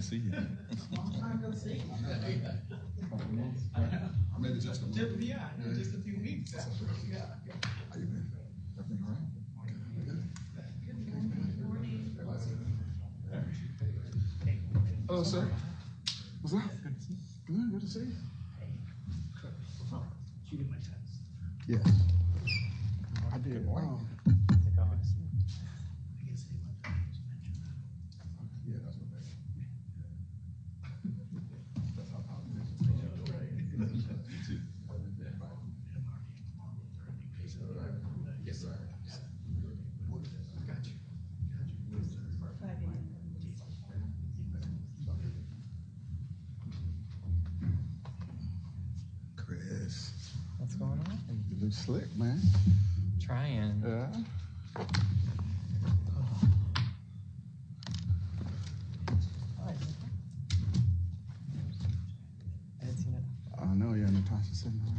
to see you. Maybe just a month. Yeah, just a few weeks. How you been? Everything all right? Hello, sir. What's up? Good to see you. Did you get my text? Yes. I did. I guess they went there. Yeah, that's what they That's how politicians Yes, sir. Got you. Chris. What's going on? You look slick, man. Trying. Yeah. Hi. I didn't see that. I know, yeah, Natasha sitting there.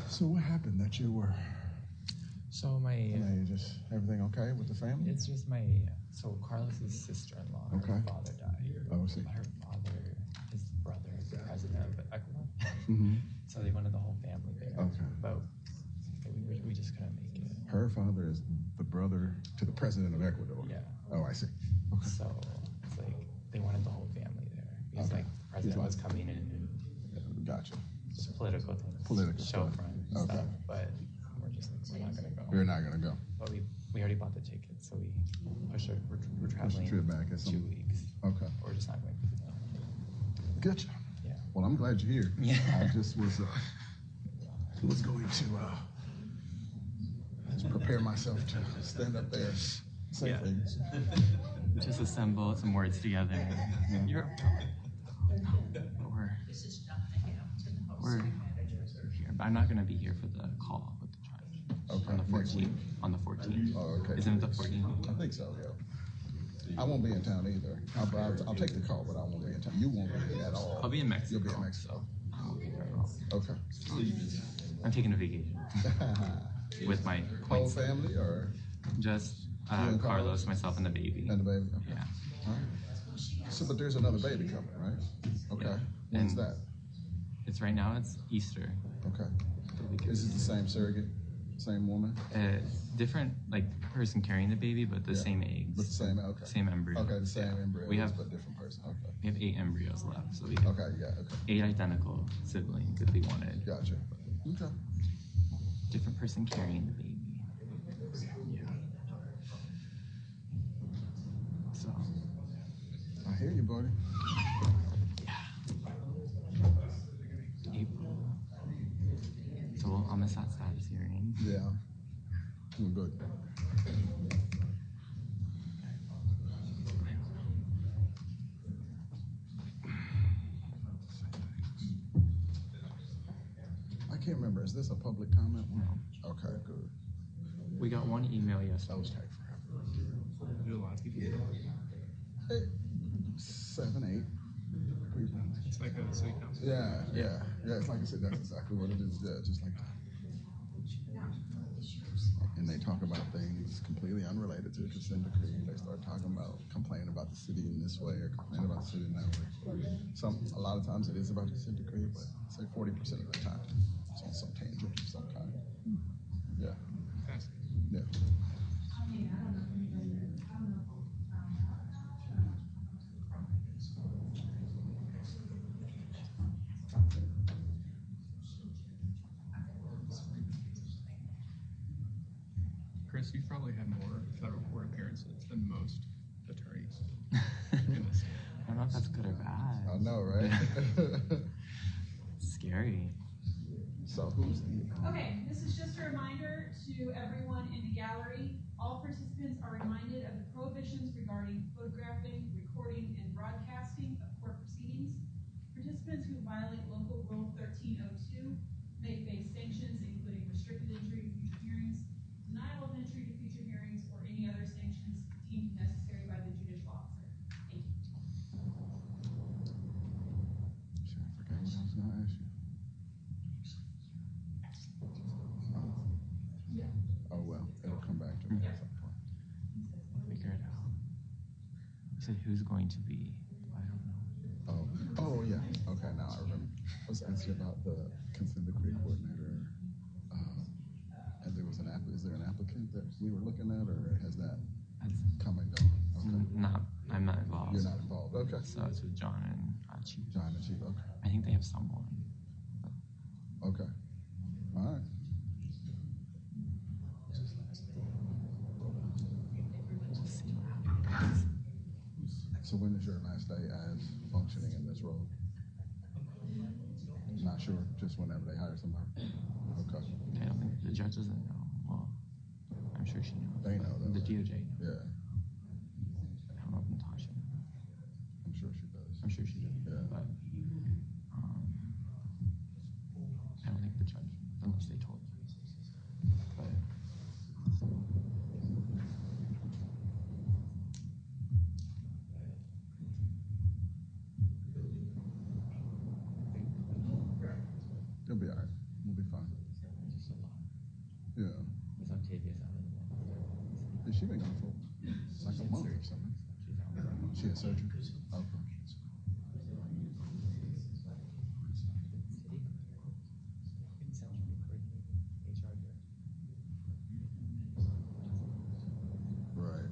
So what happened that you were, So my, just everything okay with the family? it's just my, so Carlos's sister-in-law, Okay. her father died. Oh, I see. But her father, his brother is the president of Ecuador. Mm-hmm. So they wanted the whole family there. Okay. But we just couldn't make it. Her father is the brother to the president of Ecuador. Yeah. Oh, I see. Okay. So it's like they wanted the whole family there. Because Okay. like the president was coming in and Gotcha. just political things. Political show stuff. front Okay. stuff. But we're just like, we're not gonna go. You're not gonna go. But we already bought the tickets, so we pushed it. We're Push traveling the trip back at 2 weeks. Okay. We're just not going. Gotcha. Yeah. Well, I'm glad you're here. Yeah. I just was going to just prepare myself to stand up there and say Yeah. things. Just assemble some words together. You're. We're here, but I'm not gonna be here for the call with the judge. Okay. On the Next 14th. week. On the 14th. Oh, okay. Isn't it the 14th? I think so, yeah. I won't be in town either. I'll take the call, but I won't be in town. You won't be at all. I'll be in Mexico. You'll be in Mexico. I won't be there at all. Okay. I'm taking a vacation with my Whole family or just You and Carlos, Carlos? myself, and the baby. and the baby? Okay. Yeah. All right. So, but there's another baby coming, right? Okay. Yeah. When's And- that? It's right now. It's Easter. Okay. The week of Is it the same surrogate? Same woman? different like person carrying the baby, but the Yeah. same eggs. But the same, okay. Same embryo. Okay, the same Yeah. embryo, We have but different person. Okay. we have 8 embryos left, so we have Okay, yeah, okay. 8 identical siblings if we wanted. Gotcha. Okay. Different person carrying the baby. Yeah. So I hear you, buddy. April. So I'm a SAT status hearing. Yeah. Good. I can't remember. Is this a public comment? No. Okay, good. We got one email yesterday. Those take forever. Do a lot of people. 7, 8 people. It's like a city council. Yeah. It's like I said, that's exactly what it is. Yeah, just like that. And they talk about things completely unrelated to the consent decree. They start talking about complaining about the city in this way or complaining about the city in that way. A lot of times it is about the consent decree, but say 40% of the time it's on some tangent of some kind. Yeah. Yeah. Chris, you've probably had more federal court appearances than most attorneys in the state. I don't know if that's good or bad. I know, right? Scary. So who's the Okay, this is just a reminder to everyone in the gallery. All participants are reminded of the prohibitions regarding photographing, recording, and broadcasting of court proceedings. Participants who violate local rule 1302 may face sanctions, including restricted entry to future hearings, denial of entry to future hearings, or any other sanctions deemed necessary by the judicial officer. Thank you. Shit, I forgot what I was gonna ask you. Oh well, it'll come back to me at some point. He said who's going to be. I don't know. Oh yeah. Okay, now I remember. I was asking about the consent decree coordinator, and there was an app. Is there an applicant that we were looking at, or has that That's come and gone? Okay. not. I'm not involved. You're not involved. Okay. So it's with John and Chief. John and Chief. Okay. I think they have someone. Okay. All right. We'll see what happens. So when is your last day as functioning in this role? Not sure. Just whenever they hire somebody. Okay. I don't think the judge doesn't know. Well, I'm sure she knows. They know, though. The DOJ knows. Yeah. I don't know if Natasha knows. I'm sure she does. I'm sure she does. Yeah. But I don't think the judge, unless they told you. But It'll be all right. We'll be fine. Yeah. Is Octavia out in the morning? Has she been gone for like a month or something? She's out. She had surgery. Okay. HR director. Right.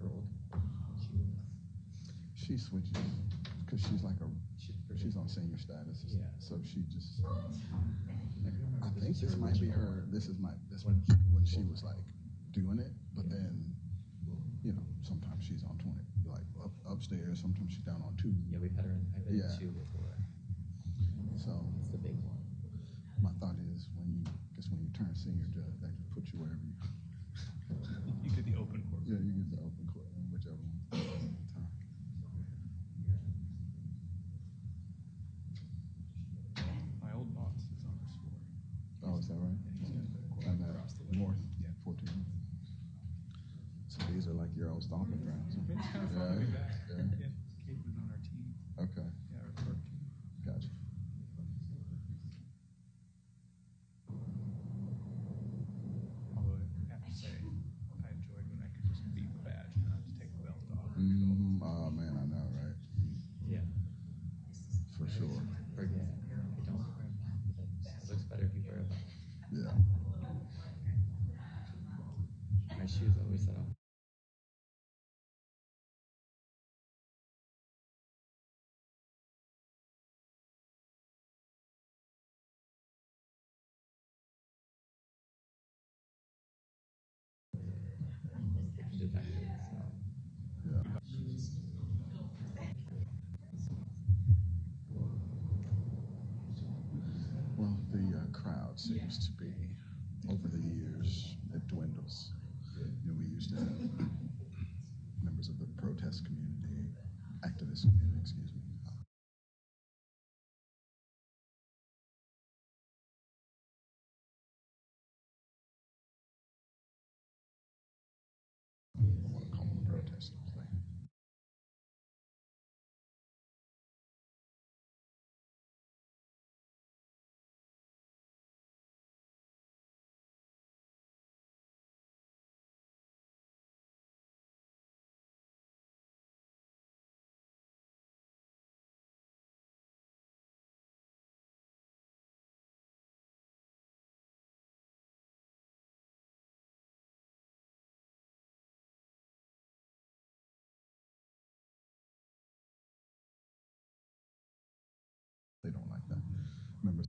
Her old. She switches because she's like she's on senior status. Yeah. So she just. I think this might be her. This when she was like doing it, but then, sometimes she's on 20, like upstairs. Sometimes she's down on 2. Yeah, we've had her in. I've been Yeah. in 2 before. So It's the big one. my thought is when you turn senior judge, they just put you wherever you. You get the open court. Yeah, you get the open court, whichever one. Time. My old boss is on her floor. Oh, is that right? And that north, 14. So these are like your old stomping grounds. It's kind of fun to be back. Yeah. Yeah. Kate was on our team. Okay, Yeah, our work team. gotcha. Although I have to say, I enjoyed when I could just beat the badge and not have to take the belt off. Oh man, I know, right? Yeah. For sure. Forget. I don't. It looks better if you wear a belt. Yeah. My shoes always set off. Detective, so. Yeah. Well, the crowd seems to be, over the years, it dwindles. We used to have members of the protest community, activist community, excuse me. I want to call them protesters. They don't like that. Members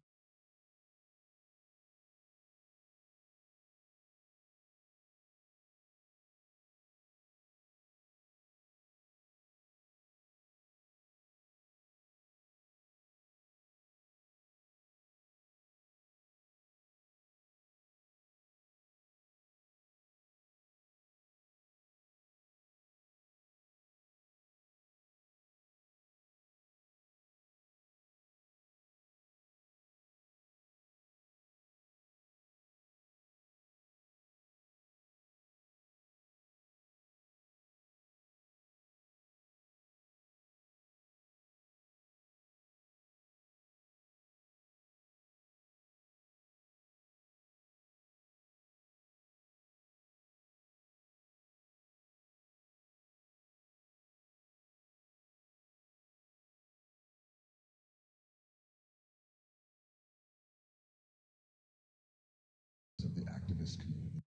this community.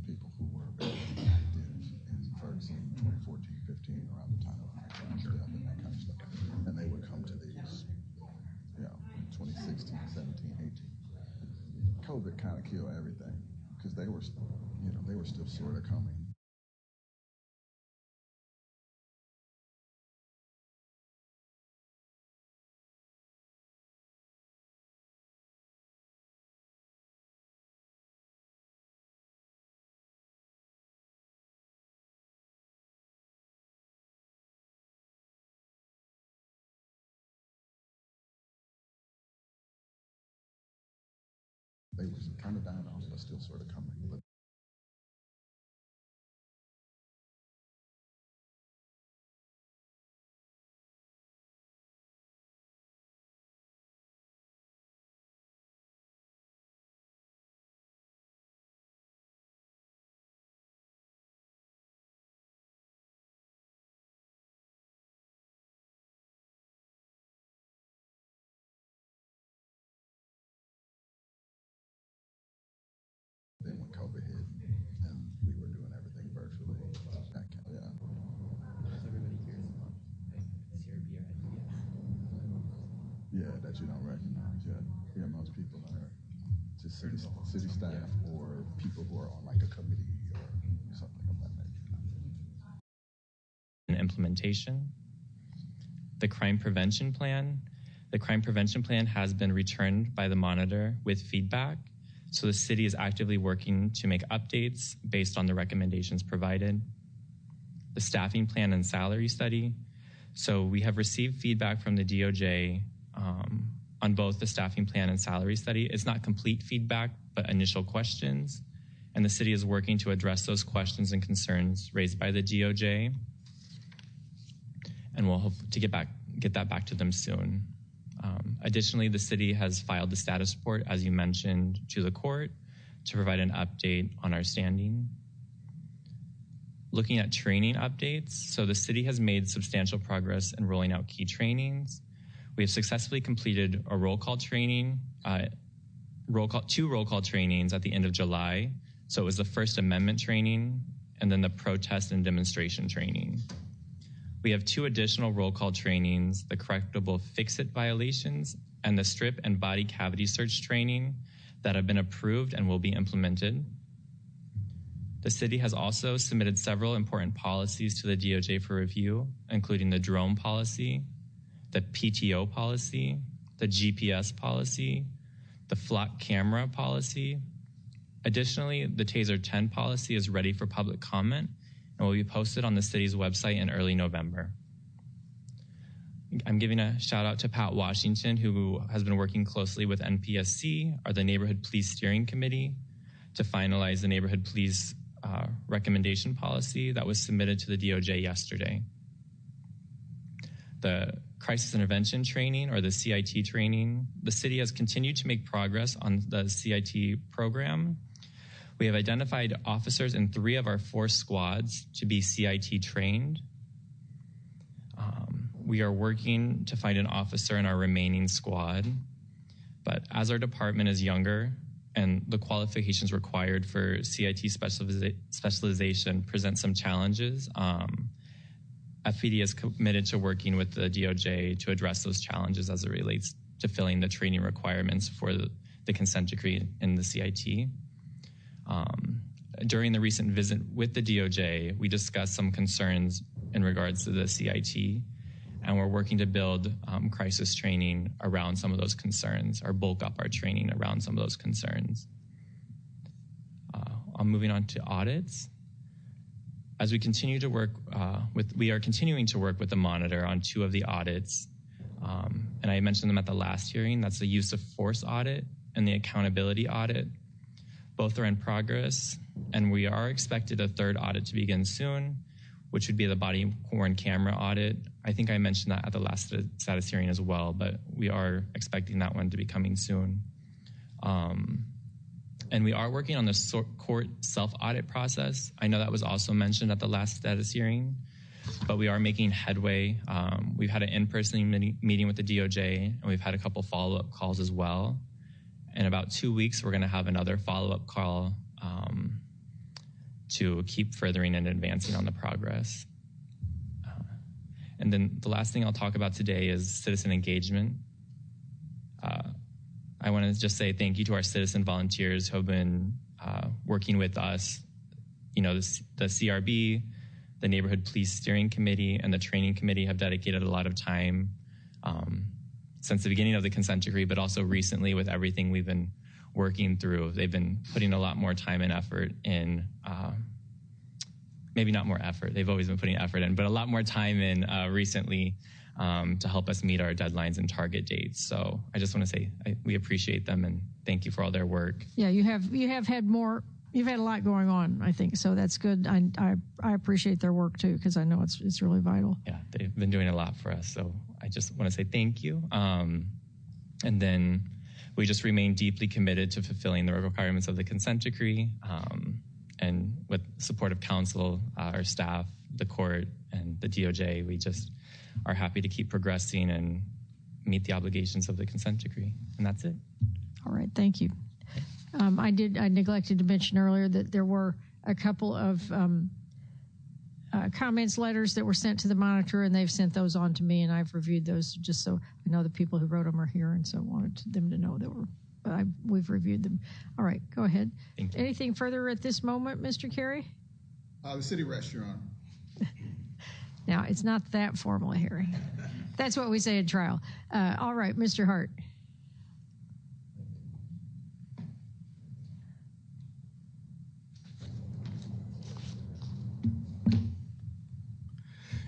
People who were very active in Ferguson 2014, 15, around the time of my son's death and that kind of stuff. And they would come to these, 2016, 17, 18. COVID kind of killed everything because they were still sort of coming. They were kind of dying off, but still sort of coming. But then when COVID hit, and we were doing everything virtually, yeah. Everybody here is on CRB or SBS. Yeah, that you don't recognize. Yeah, most people are just city staff or people who are on like a committee or something of that nature. Implementation. The crime prevention plan. The crime prevention plan has been returned by the monitor with feedback. So the city is actively working to make updates based on the recommendations provided. The staffing plan and salary study. So we have received feedback from the DOJ on both the staffing plan and salary study. It's not complete feedback, but initial questions. And the city is working to address those questions and concerns raised by the DOJ. And we'll hope to get that back to them soon. Additionally, the city has filed the status report, as you mentioned, to the court to provide an update on our standing. Looking at training updates, so the city has made substantial progress in rolling out key trainings. We have successfully completed a roll call training, two roll call trainings at the end of July. So it was the First Amendment training and then the protest and demonstration training. We have two additional roll call trainings, the correctable fix-it violations and the strip and body cavity search training that have been approved and will be implemented. The city has also submitted several important policies to the DOJ for review, including the drone policy, the PTO policy, the GPS policy, the flock camera policy. Additionally, the TASER 10 policy is ready for public comment and will be posted on the city's website in early November. I'm giving a shout out to Pat Washington, who has been working closely with NPSC, or the Neighborhood Police Steering Committee, to finalize the neighborhood police recommendation policy that was submitted to the DOJ yesterday. The crisis intervention training, or the CIT training, the city has continued to make progress on the CIT program. We have identified officers in 3 of our 4 squads to be CIT trained. We are working to find an officer in our remaining squad, but as our department is younger and the qualifications required for CIT specialization present some challenges, FPD is committed to working with the DOJ to address those challenges as it relates to filling the training requirements for the consent decree in the CIT. During the recent visit with the DOJ, we discussed some concerns in regards to the CIT, and we're working to build crisis training around some of those concerns, or bulk up our training around some of those concerns. I'm moving on to audits. As we continue to work we are continuing to work with the monitor on 2 of the audits, and I mentioned them at the last hearing. That's the use of force audit and the accountability audit. Both are in progress. And we are expected a third audit to begin soon, which would be the body worn camera audit. I think I mentioned that at the last status hearing as well, but we are expecting that one to be coming soon. And we are working on the court self-audit process. I know that was also mentioned at the last status hearing, but we are making headway. We've had an in-person meeting with the DOJ, and we've had a couple follow-up calls as well. In about 2 weeks, we're going to have another follow-up call to keep furthering and advancing on the progress. And then the last thing I'll talk about today is citizen engagement. I want to just say thank you to our citizen volunteers who have been working with us. You know, the CRB, the Neighborhood Police Steering Committee, and the Training Committee have dedicated a lot of time since the beginning of the consent decree, but also recently with everything we've been working through. They've been putting a lot more time and effort in, maybe not more effort, they've always been putting effort in, but a lot more time in recently to help us meet our deadlines and target dates. So I just want to say we appreciate them and thank you for all their work. Yeah, you have had more. You've had a lot going on, I think, so that's good. I appreciate their work too, because I know it's really vital. Yeah, they've been doing a lot for us, so I just want to say thank you. And then we just remain deeply committed to fulfilling the requirements of the consent decree, and with support of council, our staff, the court, and the DOJ, we just are happy to keep progressing and meet the obligations of the consent decree, and that's it. All right, thank you. I neglected to mention earlier that there were a couple of comments letters that were sent to the monitor, and they've sent those on to me, and I've reviewed those just so I know the people who wrote them are here, and so I wanted them to know that we've reviewed them. All right, go ahead. Thank you. Anything further at this moment, Mr. Carey? The city rests, Your Honor. Now, it's not that formal a hearing. That's what we say in trial. All right, Mr. Hart.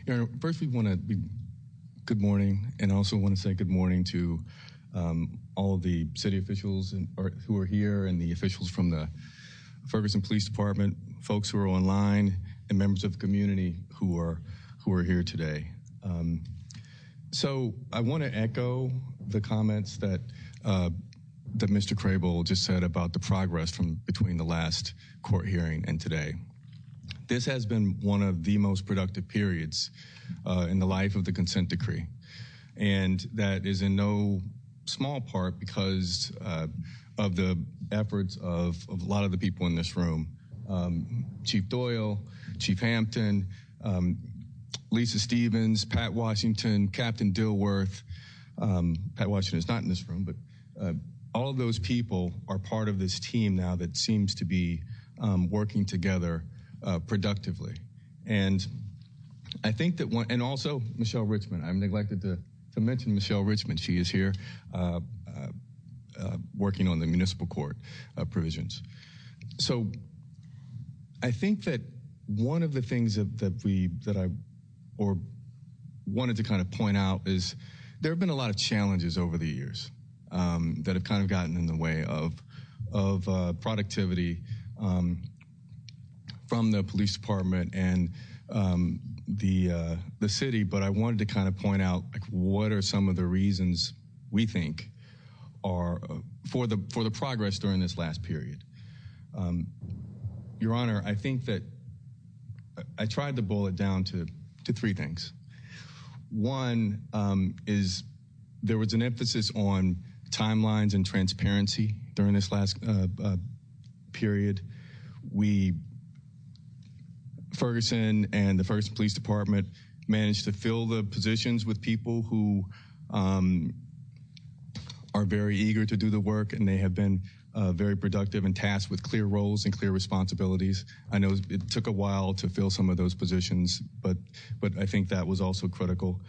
Your Honor, first we want to be good morning, and also want to say good morning to all of the city officials who are here, and the officials from the Ferguson Police Department, folks who are online, and members of the community who are here today. So I want to echo the comments that Mr. Crable just said about the progress from between the last court hearing and today. This has been one of the most productive periods in the life of the consent decree. And that is in no small part because of the efforts of a lot of the people in this room. Chief Doyle, Chief Hampton, Lisa Stevens, Pat Washington, Captain Dilworth. Pat Washington is not in this room, but all of those people are part of this team now that seems to be working together productively. And I think that and also Michelle Richmond. I've neglected to mention Michelle Richmond. She is here working on the municipal court provisions. So I think that one of the things that I wanted to kind of point out is there have been a lot of challenges over the years that have kind of gotten in the way of productivity from the police department and the city. But I wanted to kind of point out, like, what are some of the reasons we think are for the progress during this last period. Your Honor, I think that I tried to boil it down to three things. One is there was an emphasis on timelines and transparency during this last period. Ferguson and the Ferguson Police Department managed to fill the positions with people who are very eager to do the work, and they have been very productive and tasked with clear roles and clear responsibilities. I know it took a while to fill some of those positions, but I think that was also critical.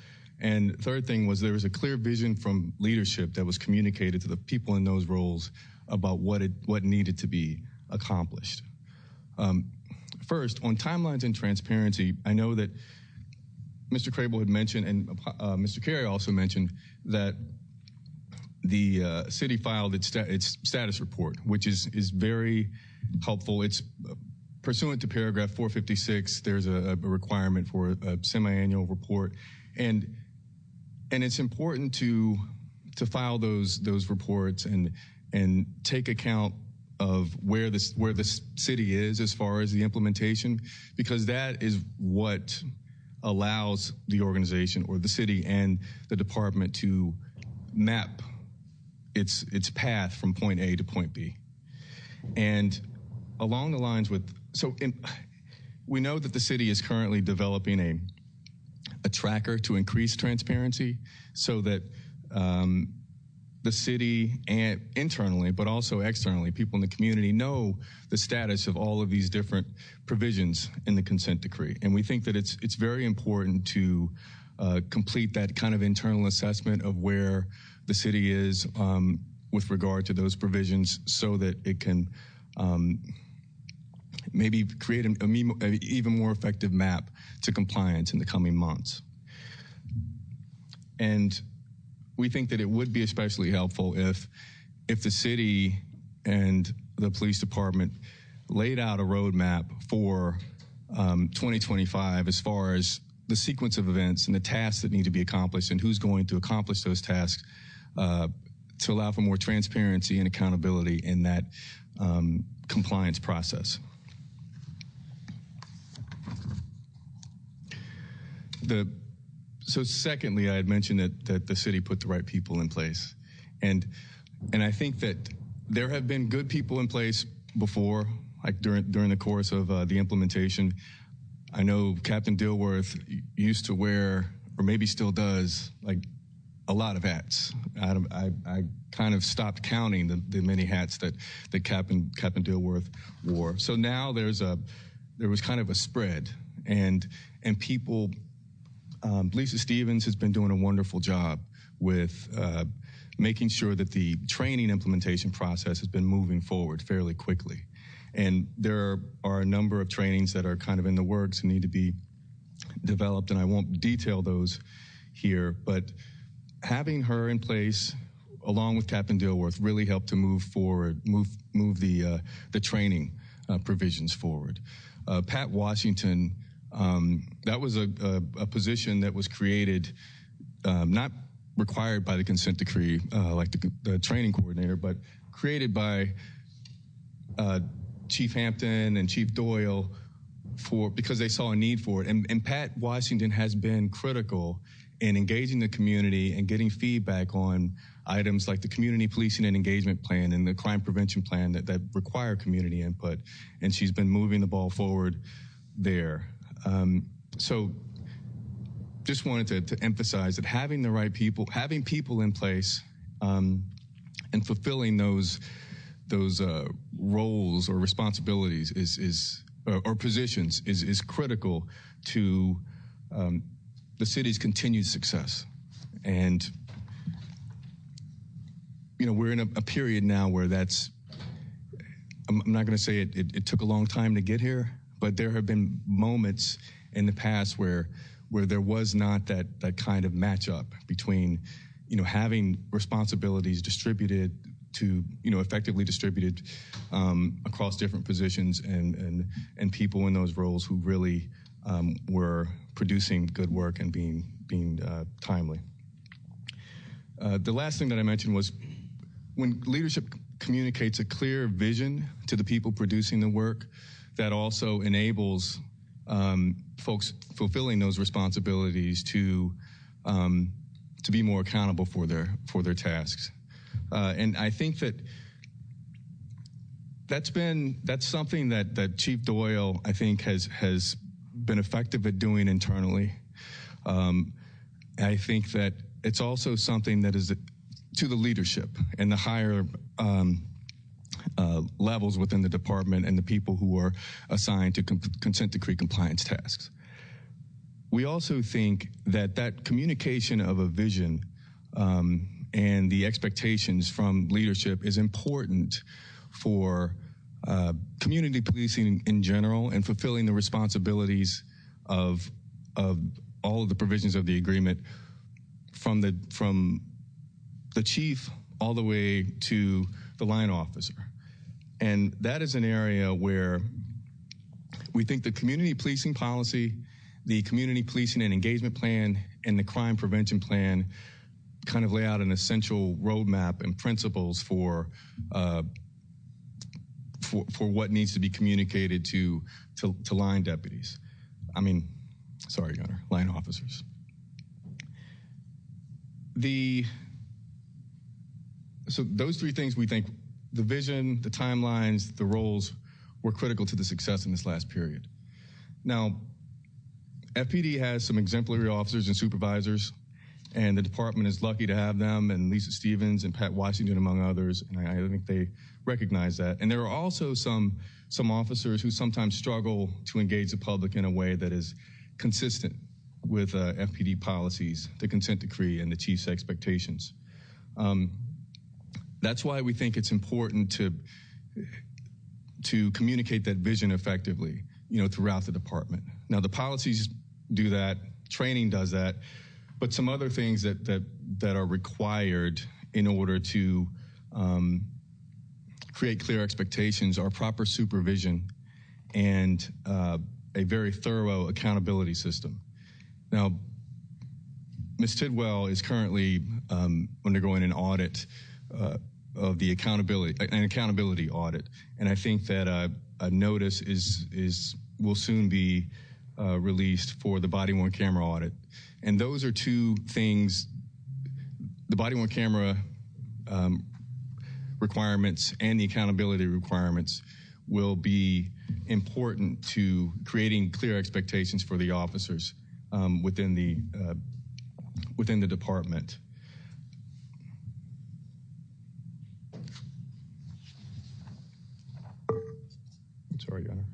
And third thing was there was a clear vision from leadership that was communicated to the people in those roles about what needed to be accomplished. First, on timelines and transparency, I know that Mr. Crable had mentioned, and Mr. Carey also mentioned, that the city filed its status report, which is very helpful. It's pursuant to paragraph 456, there's a requirement for a semi-annual report, and it's important to file those reports and take account of where the city is as far as the implementation, because that is what allows the organization or the city and the department to map its path from point A to point B. And along the lines with, we know that the city is currently developing a tracker to increase transparency so that the city and internally, but also externally, people in the community know the status of all of these different provisions in the consent decree. And we think that it's very important to complete that kind of internal assessment of where the city is with regard to those provisions so that it can maybe create an even more effective map to compliance in the coming months. And we think that it would be especially helpful if the city and the police department laid out a roadmap for 2025 as far as the sequence of events and the tasks that need to be accomplished and who's going to accomplish those tasks to allow for more transparency and accountability in that compliance process. So secondly, I had mentioned that the city put the right people in place. And I think that there have been good people in place before, like during the course of the implementation. I know Captain Dilworth used to wear, or maybe still does, like a lot of hats. I kind of stopped counting the many hats that Captain Dilworth wore. So now there was kind of a spread, and people. Lisa Stevens has been doing a wonderful job with making sure that the training implementation process has been moving forward fairly quickly. And there are a number of trainings that are kind of in the works and need to be developed, and I won't detail those here, but having her in place along with Captain Dilworth really helped to move the training provisions forward. Pat Washington, that was a position that was created, not required by the consent decree, like the training coordinator, but created by Chief Hampton and Chief Doyle because they saw a need for it. And Pat Washington has been critical in engaging the community and getting feedback on items like the community policing and engagement plan and the crime prevention plan that require community input. And she's been moving the ball forward there. So just wanted to emphasize that having the right people, having people in place, and fulfilling those roles or responsibilities or positions is critical to the city's continued success. And we're in a period now where I'm not going to say it took a long time to get here, but there have been moments in the past where there was not that kind of matchup between, having responsibilities distributed to, effectively distributed across different positions and people in those roles who really were producing good work and being timely. The last thing that I mentioned was when leadership communicates a clear vision to the people producing the work, that also enables folks fulfilling those responsibilities to be more accountable for their tasks. And I think that's something that Chief Doyle, I think, has been effective at doing internally. I think that it's also something that is to the leadership and the higher levels within the department and the people who are assigned to consent decree compliance tasks. We also think that communication of a vision and the expectations from leadership is important for community policing in general and fulfilling the responsibilities of all of the provisions of the agreement from the chief all the way to the line officer. And that is an area where We think the community policing policy, the community policing and engagement plan, and the crime prevention plan kind of lay out an essential roadmap and principles for what needs to be communicated to line deputies. Sorry, Your Honor, line officers. So those three things, we think the vision, the timelines, the roles were critical to the success in this last period. Now, FPD has some exemplary officers and supervisors, and the department is lucky to have them, and Lisa Stevens and Pat Washington, among others, and I think they recognize that. And there are also some officers who sometimes struggle to engage the public in a way that is consistent with FPD policies, the consent decree, and the chief's expectations. That's why we think it's important to communicate that vision effectively, throughout the department. Now, the policies do that, training does that, but some other things that are required in order to create clear expectations are proper supervision and a very thorough accountability system. Now, Ms. Tidwell is currently undergoing an audit of the accountability audit, and I think that a notice will soon be released for the body-worn camera audit. And those are two things, the body-worn camera requirements and the accountability requirements will be important to creating clear expectations for the officers within the department. Sorry, Your Honor.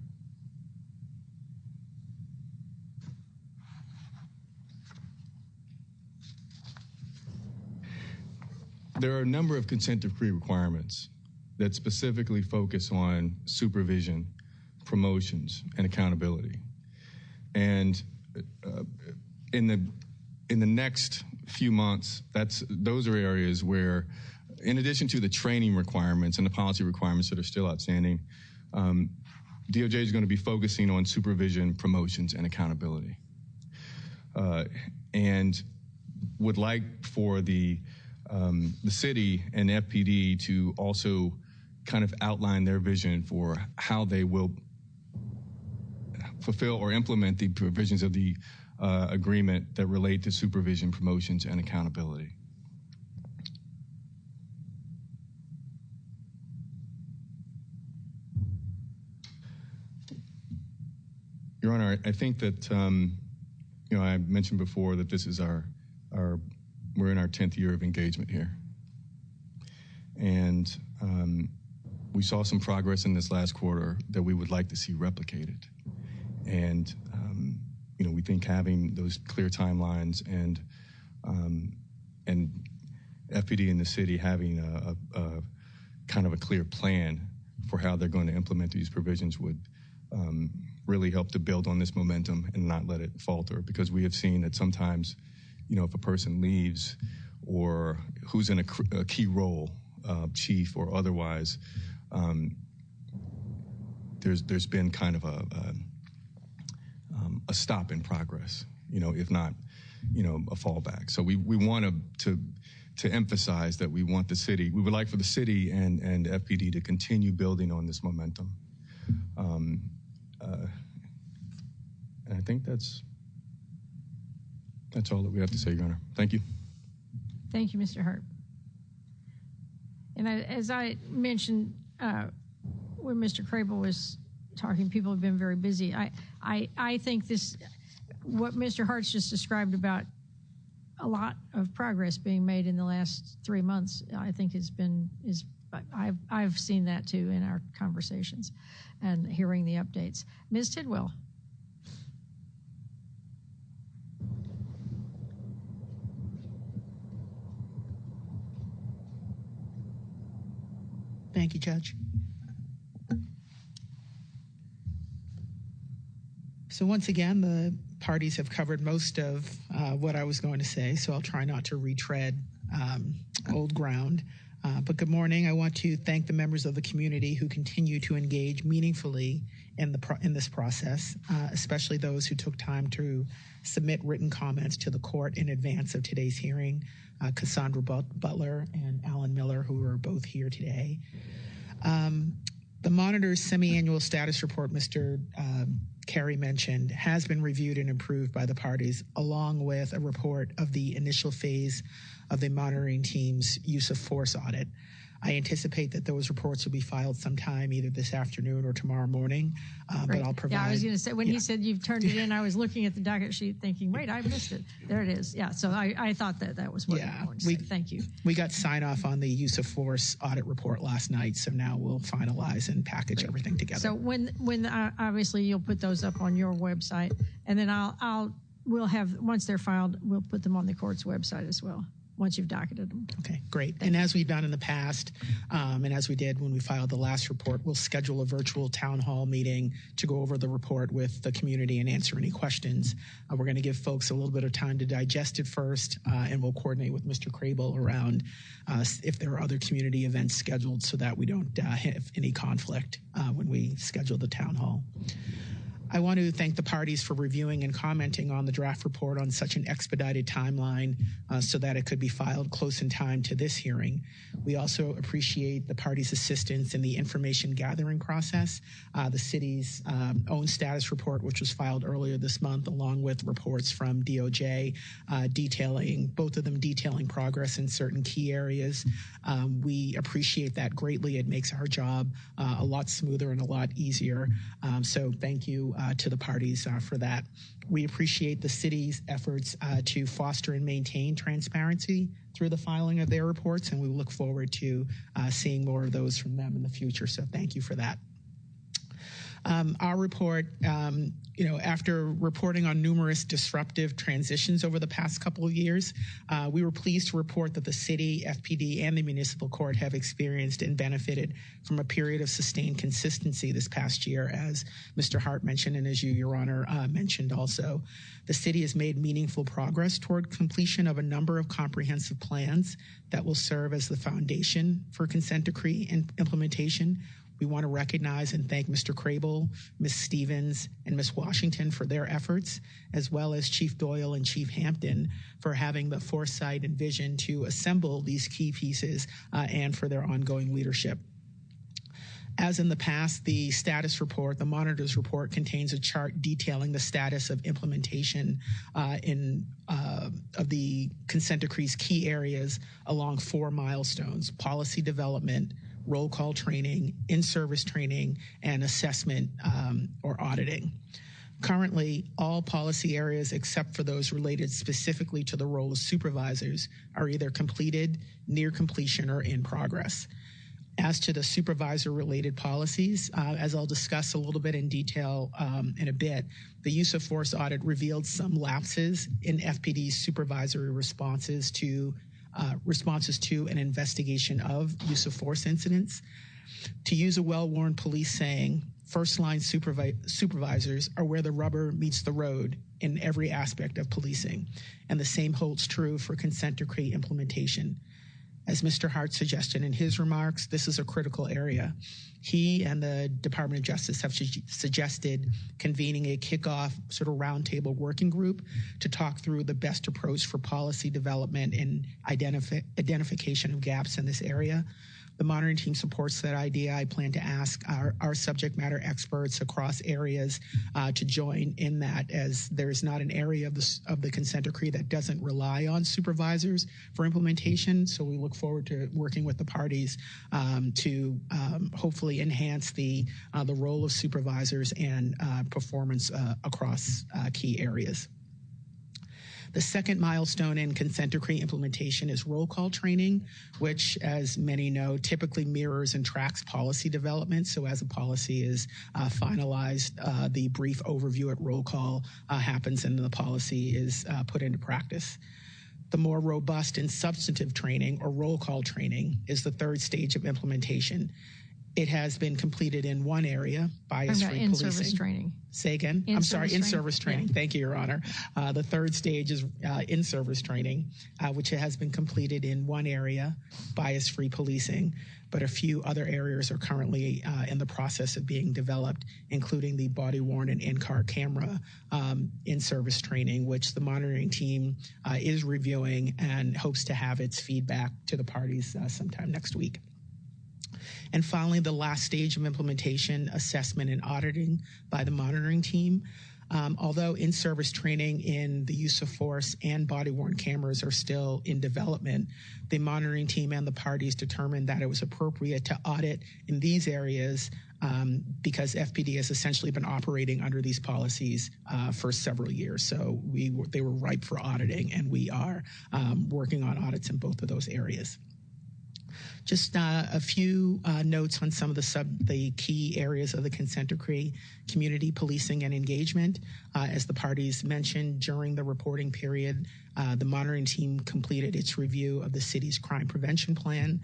There are a number of consent decree requirements that specifically focus on supervision, promotions, and accountability. And in the next few months, those are areas where, in addition to the training requirements and the policy requirements that are still outstanding, DOJ is going to be focusing on supervision, promotions, and accountability. And would like for the city and FPD to also kind of outline their vision for how they will fulfill or implement the provisions of the agreement that relate to supervision, promotions, and accountability. Your Honor, I think that, I mentioned before that this is we're in our 10th year of engagement here. And we saw some progress in this last quarter that we would like to see replicated. And, we think having those clear timelines and FPD in the city having a kind of a clear plan for how they're going to implement these provisions would really help to build on this momentum and not let it falter, because we have seen that sometimes, if a person leaves or who's in a key role, chief or otherwise, there's been kind of a stop in progress, if not, a fallback. So we want to emphasize that we would like for the city and FPD to continue building on this momentum. And I think that's all that we have to say, Your Honor. Thank you. Thank you, Mr. Hart. And as I mentioned when Mr. Crable was talking, people have been very busy. I think what Mr. Hart's just described about a lot of progress being made in the last 3 months, I think I've seen that too in our conversations and hearing the updates. Ms. Tidwell. Thank you, Judge. So once again, the parties have covered most of what I was going to say, so I'll try not to retread old ground. But good morning. I want to thank the members of the community who continue to engage meaningfully in this process, especially those who took time to submit written comments to the court in advance of today's hearing, Cassandra Butler and Alan Miller, who are both here today. The monitor's semi-annual status report, Mr. Carey mentioned, has been reviewed and approved by the parties, along with a report of the initial phase of the monitoring team's use of force audit. I anticipate that those reports will be filed sometime either this afternoon or tomorrow morning, but I'll provide. Yeah, I was going to say, when he said you've turned it in, I was looking at the docket sheet thinking, wait, I missed it. There it is. Yeah, so I thought that was what you wanted to say. Thank you. We got sign off on the use of force audit report last night, so now we'll finalize and package everything together. So when obviously you'll put those up on your website, and then we'll have, once they're filed, we'll put them on the court's website as well, once you've docketed them. Okay, great. And as we've done in the past, and as we did when we filed the last report, we'll schedule a virtual town hall meeting to go over the report with the community and answer any questions. We're going to give folks a little bit of time to digest it first, and we'll coordinate with Mr. Crable around if there are other community events scheduled so that we don't have any conflict when we schedule the town hall. I want to thank the parties for reviewing and commenting on the draft report on such an expedited timeline so that it could be filed close in time to this hearing. We also appreciate the parties' assistance in the information gathering process. The city's own status report, which was filed earlier this month, along with reports from DOJ both of them detailing progress in certain key areas. We appreciate that greatly. It makes our job a lot smoother and a lot easier. So thank you to the parties for that. We appreciate the city's efforts to foster and maintain transparency through the filing of their reports, and we look forward to seeing more of those from them in the future. So thank you for that. Our report, after reporting on numerous disruptive transitions over the past couple of years, we were pleased to report that the city, FPD, and the municipal court have experienced and benefited from a period of sustained consistency this past year, as Mr. Hart mentioned, and as you, Your Honor, mentioned also. The city has made meaningful progress toward completion of a number of comprehensive plans that will serve as the foundation for consent decree implementation. We want to recognize and thank Mr. Crable, Ms. Stevens, and Ms. Washington for their efforts, as well as Chief Doyle and Chief Hampton for having the foresight and vision to assemble these key pieces and for their ongoing leadership. As in the past, the status report, the monitor's report, contains a chart detailing the status of implementation of the consent decree's key areas along 4 milestones: policy development, roll call training, in-service training, and assessment or auditing. Currently, all policy areas except for those related specifically to the role of supervisors are either completed, near completion, or in progress. As to the supervisor-related policies, as I'll discuss a little bit in detail in a bit, the use of force audit revealed some lapses in FPD's supervisory responses to an investigation of use of force incidents. To use a well-worn police saying, first-line supervisors are where the rubber meets the road in every aspect of policing, and the same holds true for consent decree implementation. As Mr. Hart suggested in his remarks, this is a critical area. He and the Department of Justice have suggested convening a kickoff sort of roundtable working group to talk through the best approach for policy development and identification of gaps in this area. The monitoring team supports that idea. I plan to ask our subject matter experts across areas to join in that, as there is not an area of the consent decree that doesn't rely on supervisors for implementation. So we look forward to working with the parties to hopefully enhance the role of supervisors and performance across key areas. The second milestone in consent decree implementation is roll call training, which, as many know, typically mirrors and tracks policy development. So as a policy is finalized, the brief overview at roll call happens and the policy is put into practice. The more robust and substantive training, or roll call training, is the third stage of implementation. It has been completed in one area, bias-free policing. In-service training. Say again? I'm sorry, in-service training. Yeah. Thank you, Your Honor. The third stage is in-service training, which has been completed in one area, bias-free policing, but a few other areas are currently in the process of being developed, including the body-worn and in-car camera in-service training, which the monitoring team is reviewing and hopes to have its feedback to the parties sometime next week. And finally, the last stage of implementation, assessment and auditing by the monitoring team. Although in-service training in the use of force and body-worn cameras are still in development, the monitoring team and the parties determined that it was appropriate to audit in these areas because FPD has essentially been operating under these policies for several years. So they were ripe for auditing, and we are working on audits in both of those areas. Just a few notes on some of the key areas of the consent decree: community policing and engagement. As the parties mentioned, during the reporting period, the monitoring team completed its review of the city's crime prevention plan.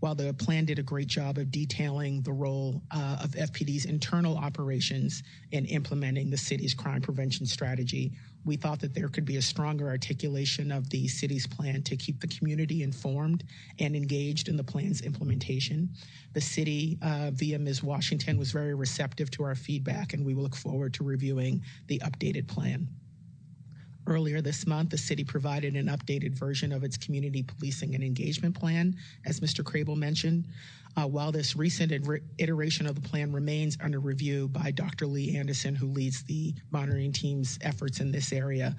While the plan did a great job of detailing the role of FPD's internal operations in implementing the city's crime prevention strategy, we thought that there could be a stronger articulation of the city's plan to keep the community informed and engaged in the plan's implementation. The city, via Ms. Washington, was very receptive to our feedback, and we will look forward to reviewing the updated plan. Earlier this month, the city provided an updated version of its community policing and engagement plan, as Mr. Crable mentioned. While this recent iteration of the plan remains under review by Dr. Lee Anderson, who leads the monitoring team's efforts in this area,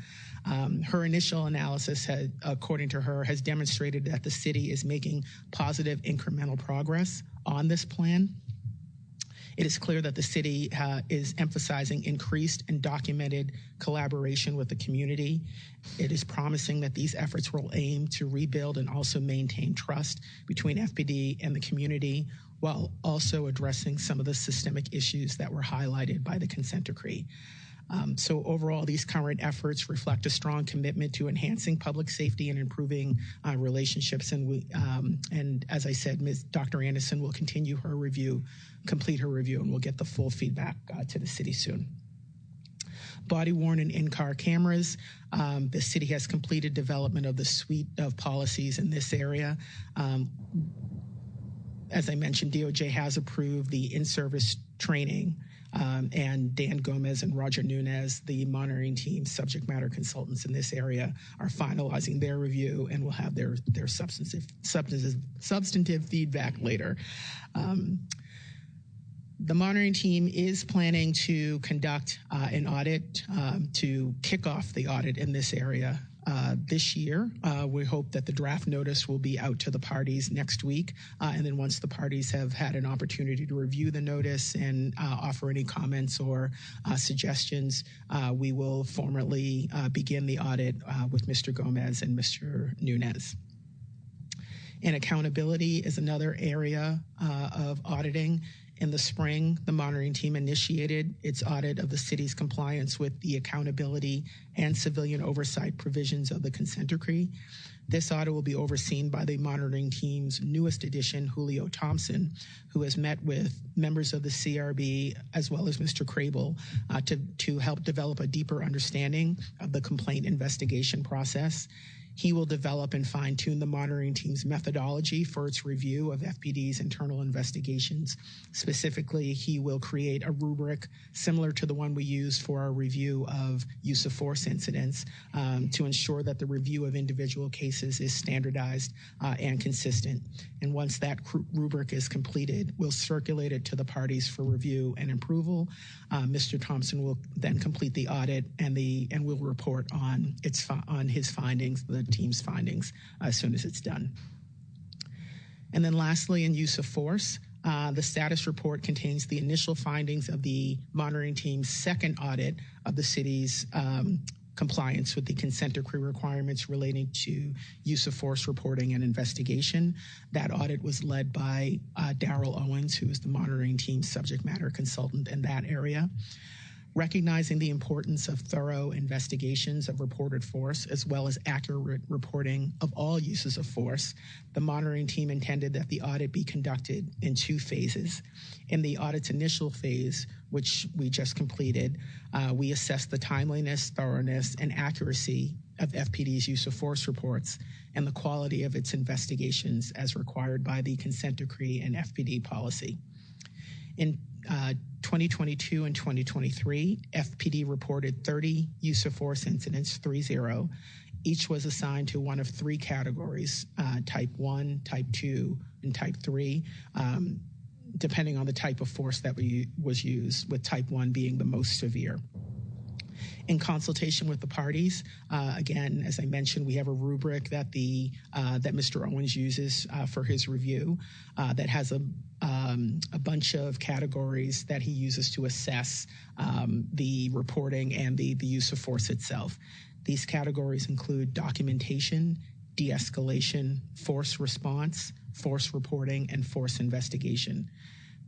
her initial analysis, according to her, has demonstrated that the city is making positive incremental progress on this plan. It is clear that the city is emphasizing increased and documented collaboration with the community. It is promising that these efforts will aim to rebuild and also maintain trust between FPD and the community, while also addressing some of the systemic issues that were highlighted by the consent decree. So overall, these current efforts reflect a strong commitment to enhancing public safety and improving relationships. And as I said, Dr. Anderson will complete her review, and we'll get the full feedback to the city soon. Body-worn and in-car cameras. The city has completed development of the suite of policies in this area. As I mentioned, DOJ has approved the in-service training, and Dan Gomez and Roger Nunez, the monitoring team subject matter consultants in this area, are finalizing their review and will have their substantive feedback later. The monitoring team is planning to conduct an audit to kick off the audit in this area this year. We hope that the draft notice will be out to the parties next week. And then once the parties have had an opportunity to review the notice and offer any comments or suggestions, we will formally begin the audit with Mr. Gomez and Mr. Nunez. And accountability is another area of auditing. In the spring, the monitoring team initiated its audit of the city's compliance with the accountability and civilian oversight provisions of the consent decree. This audit will be overseen by the monitoring team's newest addition, Julio Thompson, who has met with members of the CRB as well as Mr. Crable to help develop a deeper understanding of the complaint investigation process. He will develop and fine-tune the monitoring team's methodology for its review of FPD's internal investigations. Specifically, he will create a rubric similar to the one we use for our review of use of force incidents to ensure that the review of individual cases is standardized and consistent. And once that rubric is completed, we'll circulate it to the parties for review and approval. Mr. Thompson will then complete the audit and will report on his findings, the team's findings, as soon as it's done. And then lastly, in use of force, the status report contains the initial findings of the monitoring team's second audit of the city's compliance with the consent decree requirements relating to use of force reporting and investigation. That audit was led by Daryl Owens, who is the monitoring team's subject matter consultant in that area. Recognizing the importance of thorough investigations of reported force, as well as accurate reporting of all uses of force, the monitoring team intended that the audit be conducted in 2 phases. In the audit's initial phase, which we just completed, we assessed the timeliness, thoroughness, and accuracy of FPD's use of force reports and the quality of its investigations as required by the consent decree and FPD policy. In 2022 and 2023, FPD reported 30 use of force incidents, 30. Each was assigned to one of 3 categories, type 1, type 2, and type 3, depending on the type of force that was used, with type 1 being the most severe. In consultation with the parties, again, as I mentioned, we have a rubric that that Mr. Owens uses for his review that has a bunch of categories that he uses to assess the reporting and the use of force itself. These categories include documentation, de-escalation, force response, force reporting, and force investigation.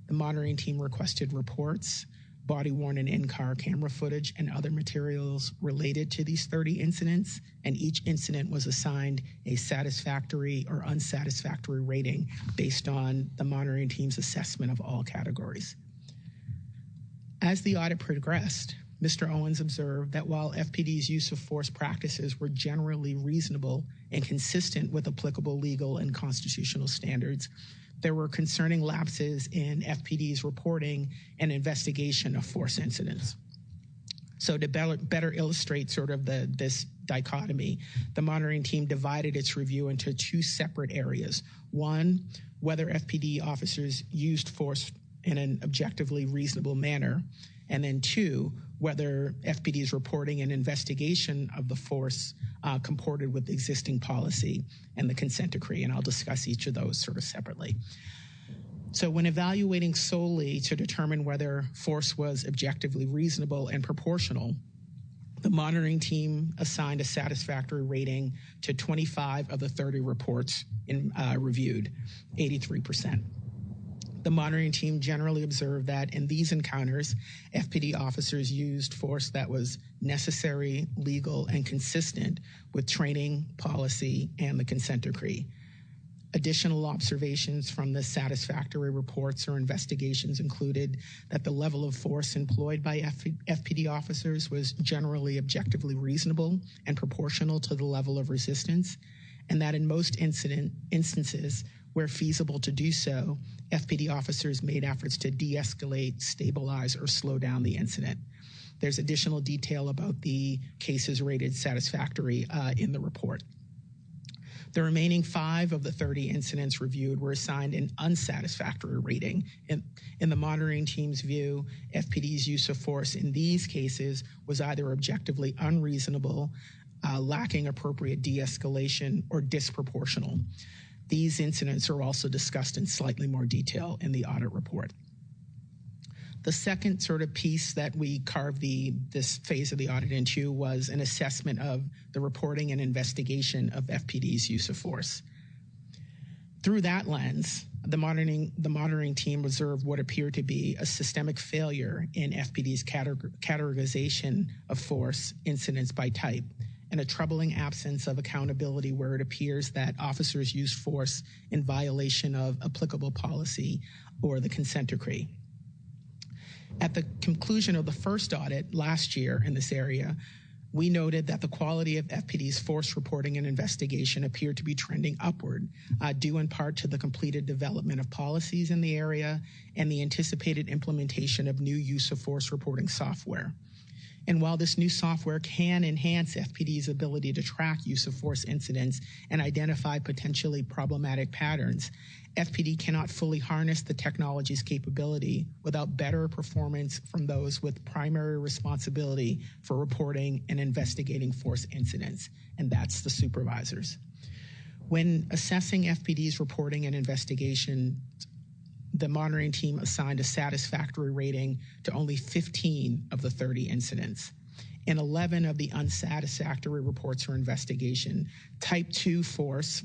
The monitoring team requested reports, body-worn and in-car camera footage, and other materials related to these 30 incidents, and each incident was assigned a satisfactory or unsatisfactory rating based on the monitoring team's assessment of all categories. As the audit progressed, Mr. Owens observed that while FPD's use of force practices were generally reasonable and consistent with applicable legal and constitutional standards, there were concerning lapses in FPD's reporting and investigation of force incidents. So to better illustrate sort of this dichotomy, the monitoring team divided its review into 2 separate areas. One, whether FPD officers used force in an objectively reasonable manner, and then 2, whether FPD's reporting and investigation of the force comported with existing policy and the consent decree, and I'll discuss each of those sort of separately. So when evaluating solely to determine whether force was objectively reasonable and proportional, the monitoring team assigned a satisfactory rating to 25 of the 30 reports reviewed, 83%. The monitoring team generally observed that in these encounters, FPD officers used force that was necessary, legal, and consistent with training, policy, and the consent decree. Additional observations from the satisfactory reports or investigations included that the level of force employed by FPD officers was generally objectively reasonable and proportional to the level of resistance, and that in most instances, where feasible to do so, FPD officers made efforts to de-escalate, stabilize, or slow down the incident. There's additional detail about the cases rated satisfactory in the report. The remaining 5 of the 30 incidents reviewed were assigned an unsatisfactory rating. In the monitoring team's view, FPD's use of force in these cases was either objectively unreasonable, lacking appropriate de-escalation, or disproportional. These incidents are also discussed in slightly more detail in the audit report. The second sort of piece that we carved this phase of the audit into was an assessment of the reporting and investigation of FPD's use of force. Through that lens, the monitoring team observed what appeared to be a systemic failure in FPD's categorization of force incidents by type, and a troubling absence of accountability where it appears that officers use force in violation of applicable policy or the consent decree. At the conclusion of the first audit last year in this area, we noted that the quality of FPD's force reporting and investigation appeared to be trending upward, due in part to the completed development of policies in the area and the anticipated implementation of new use of force reporting software. And while this new software can enhance FPD's ability to track use of force incidents and identify potentially problematic patterns, FPD cannot fully harness the technology's capability without better performance from those with primary responsibility for reporting and investigating force incidents, and that's the supervisors. When assessing FPD's reporting and investigation, the monitoring team assigned a satisfactory rating to only 15 of the 30 incidents. and 11 of the unsatisfactory reports for investigation. Type 2 force,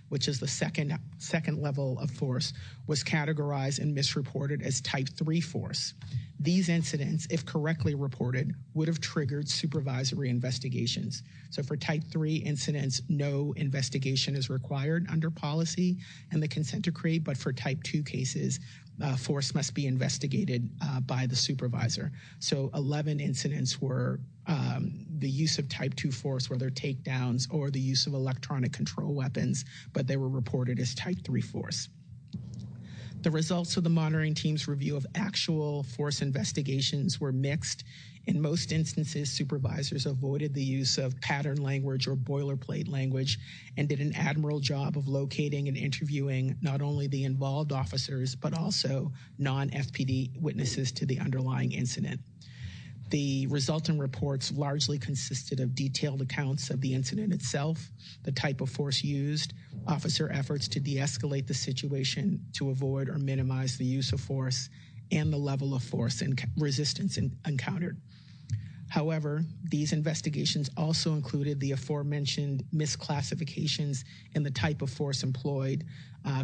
which is the second level of force, was categorized and misreported as type 3 force. These incidents, if correctly reported, would have triggered supervisory investigations. So for type 3 incidents, no investigation is required under policy and the consent decree, but for type 2 cases, force must be investigated by the supervisor. So 11 incidents were the use of type 2 force, whether takedowns or the use of electronic control weapons, but they were reported as type 3 force. The results of the monitoring team's review of actual force investigations were mixed. In most instances, supervisors avoided the use of pattern language or boilerplate language and did an admirable job of locating and interviewing not only the involved officers, but also non-FPD witnesses to the underlying incident. The resultant reports largely consisted of detailed accounts of the incident itself, the type of force used, officer efforts to de-escalate the situation to avoid or minimize the use of force, and the level of force and resistance encountered. However, these investigations also included the aforementioned misclassifications in the type of force employed,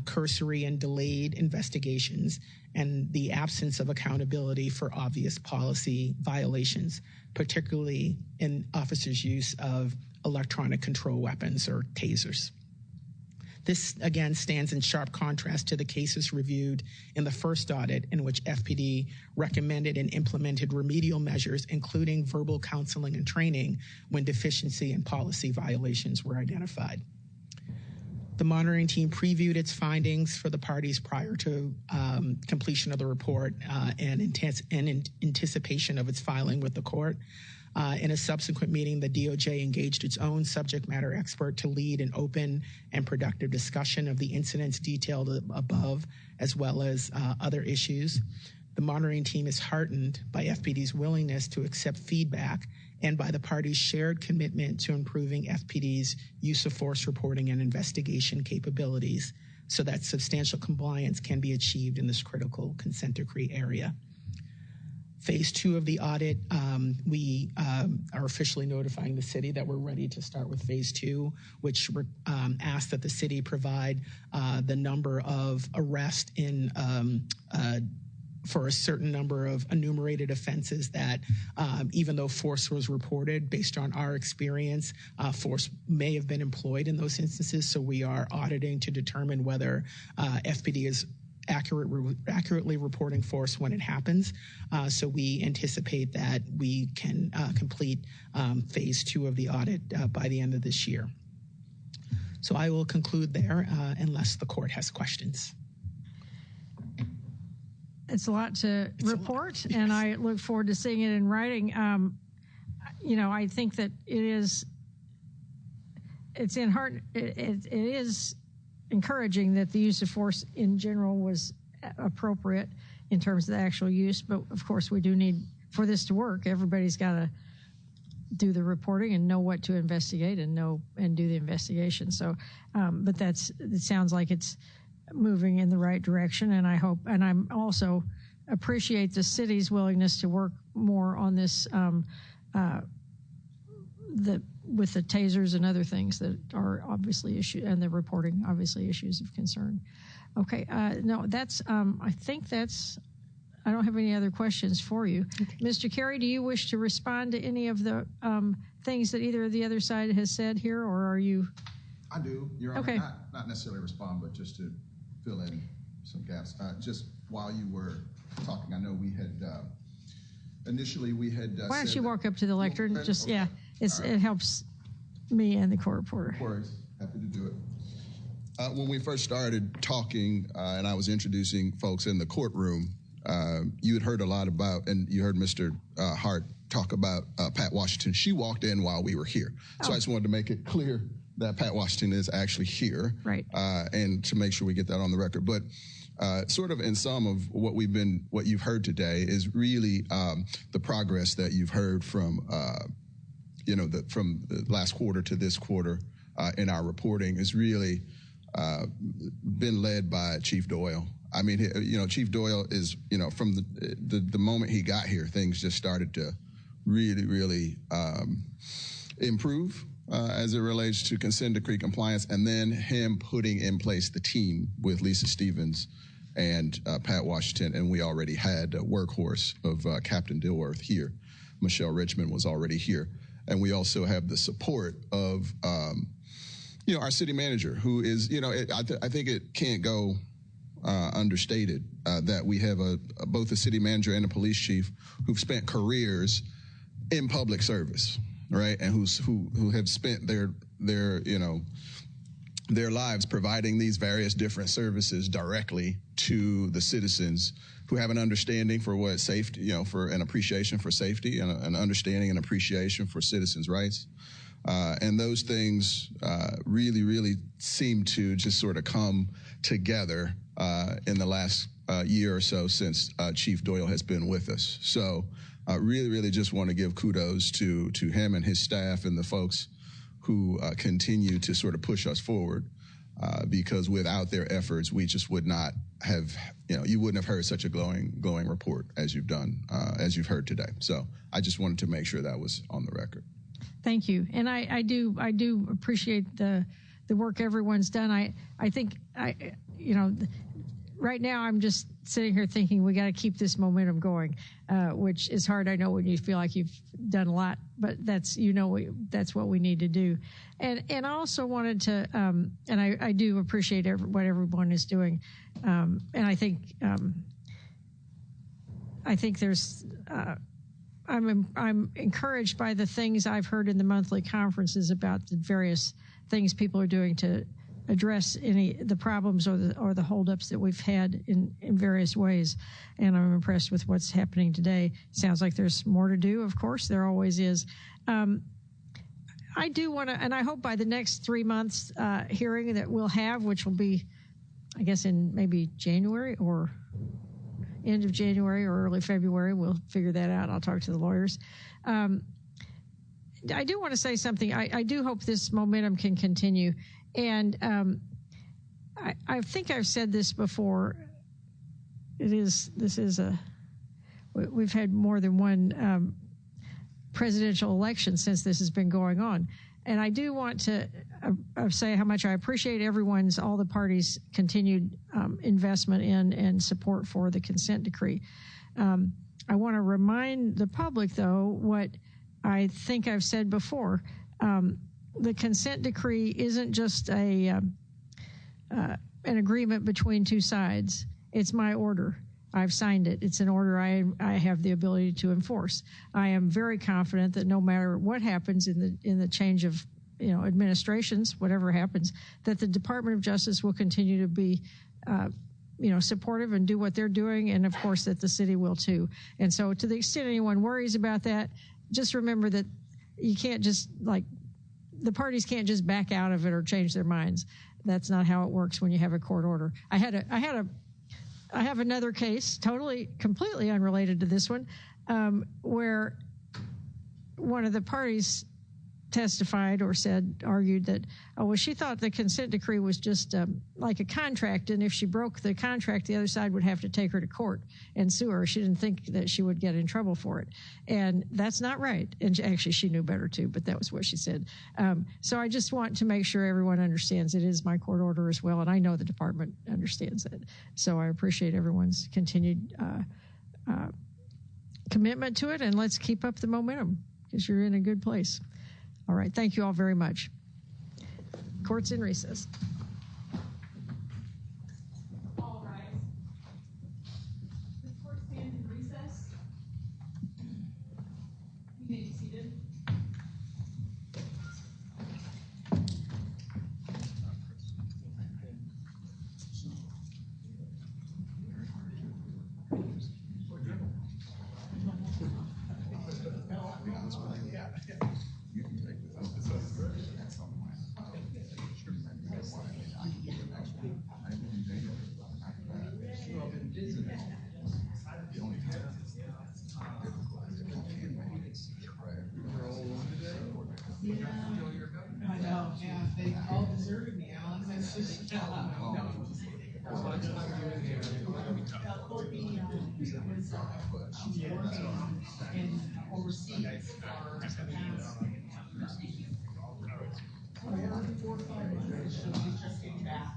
cursory and delayed investigations, and the absence of accountability for obvious policy violations, particularly in officers' use of electronic control weapons or tasers. This, again, stands in sharp contrast to the cases reviewed in the first audit, in which FPD recommended and implemented remedial measures, including verbal counseling and training, when deficiency and policy violations were identified. The monitoring team previewed its findings for the parties prior to completion of the report and in anticipation of its filing with the court. In a subsequent meeting, the DOJ engaged its own subject matter expert to lead an open and productive discussion of the incidents detailed above, as well as other issues. The monitoring team is heartened by FPD's willingness to accept feedback and by the parties' shared commitment to improving FPD's use of force reporting and investigation capabilities so that substantial compliance can be achieved in this critical consent decree area. Phase 2 of the audit, we are officially notifying the city that we're ready to start with phase 2, which asks that the city provide the number of arrests in for a certain number of enumerated offenses that even though force was reported, based on our experience, force may have been employed in those instances. So we are auditing to determine whether FPD is accurately reporting force when it happens. So we anticipate that we can complete phase 2 of the audit by the end of this year. So I will conclude there unless the court has questions. It's a lot to report, yes. And I look forward to seeing it in writing. I think that it is encouraging that the use of force in general was appropriate in terms of the actual use, but of course we do need, for this to work, everybody's got to do the reporting and know what to investigate and do the investigation. So, but it sounds like it's moving in the right direction, and I hope, and I'm also appreciate the city's willingness to work more on this, with the tasers and other things that are obviously issues, and the reporting obviously issues of concern. Okay, no, that's, I think that's, I don't have any other questions for you. Okay. Mr. Carey, do you wish to respond to any of the things that either of the other side has said here, or are you? I do, Your Honor. Okay. Not necessarily respond, but just to fill in some gaps. Just while you were talking, I know we had, initially we had why don't you walk up to the lectern? Just, okay. Yeah, right. It helps me and the court reporter. Of course, happy to do it. When we first started talking, and I was introducing folks in the courtroom, you had heard a lot about, and you heard Mr. Hart talk about Pat Washington. She walked in while we were here. So I just wanted to make it clear that Pat Washington is actually here. Right. And to make sure we get that on the record. But sort of in sum of what you've heard today is really the progress that you've heard from, from the last quarter to this quarter in our reporting is really been led by Chief Doyle. I mean, Chief Doyle is, from the moment he got here, things just started to really improve as it relates to consent decree compliance, and then him putting in place the team with Lisa Stevens and Pat Washington, and we already had a workhorse of Captain Dilworth here. Michelle Richmond was already here. And we also have the support of, our city manager, who is, I think it can't go understated that we have both a city manager and a police chief who've spent careers in public service, right? And who have spent their lives providing these various different services directly to the citizens, who have an understanding for what safety, for an appreciation for safety, and an understanding and appreciation for citizens' rights. And those things really seem to just sort of come together in the last year or so since Chief Doyle has been with us. So really just want to give kudos to him and his staff and the folks who continue to sort of push us forward, because without their efforts, we just would not have, you wouldn't have heard such a glowing report as you've done, as you've heard today. So I just wanted to make sure that was on the record. Thank you. And I do appreciate the work everyone's done. I think right now I'm just sitting here thinking we got to keep this momentum going, which is hard. I know when you feel like you've done a lot, but that's what we need to do. And I also wanted to, and I do appreciate what everyone is doing. And I think there's, I'm encouraged by the things I've heard in the monthly conferences about the various things people are doing to address the problems or the holdups that we've had in various ways. And I'm impressed with what's happening today. Sounds like there's more to do. Of course, there always is. I do want to, and I hope by the next 3 months hearing that we'll have, which will be, I guess, in maybe January or end of January or early February, we'll figure that out. I'll talk to the lawyers. I do want to say something. I do hope this momentum can continue. And I think I've said this before. We've had more than one presidential election since this has been going on. And I do want to say how much I appreciate all the parties' continued investment in and support for the consent decree. I want to remind the public, though, what I think I've said before. The consent decree isn't just an agreement between two sides. It's my order. I've signed it. It's an order I have the ability to enforce. I am very confident that no matter what happens in the change of administrations, whatever happens, that the Department of Justice will continue to be supportive and do what they're doing, and of course that the city will too. And so, to the extent anyone worries about that, just remember that you can't just the parties can't just back out of it or change their minds. That's not how it works when you have a court order. I have another case, completely unrelated to this one, where one of the parties testified or argued that, she thought the consent decree was just like a contract, and if she broke the contract, the other side would have to take her to court and sue her. She didn't think that she would get in trouble for it. And that's not right. And actually, she knew better too, but that was what she said. So I just want to make sure everyone understands it is my court order as well, and I know the department understands it. So I appreciate everyone's continued commitment to it, and let's keep up the momentum because you're in a good place. All right. Thank you all very much. Court's in recess. All rise. This court stands in recess. You may be seated. I know, yeah, they all deserted me, Alan. That's just and overseas our just getting back.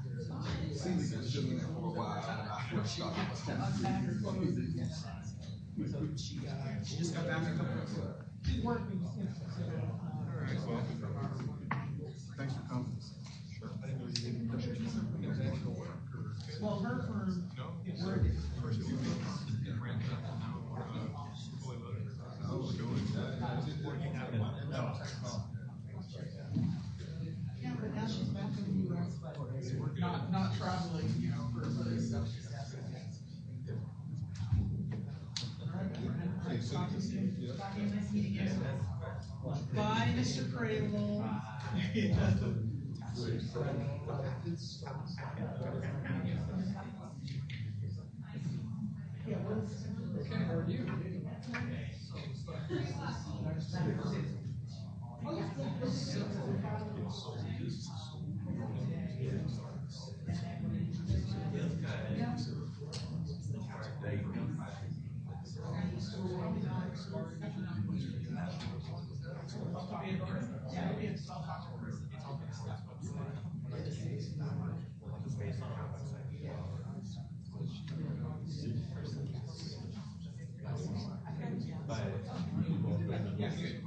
She just got back a couple weeks ago. She's working, you know, so, Thanks for coming. well, her firm, we're yeah, but now she's back in the US, but not traveling, you know, for the stuff she's asking. Bye, Mr. Crable.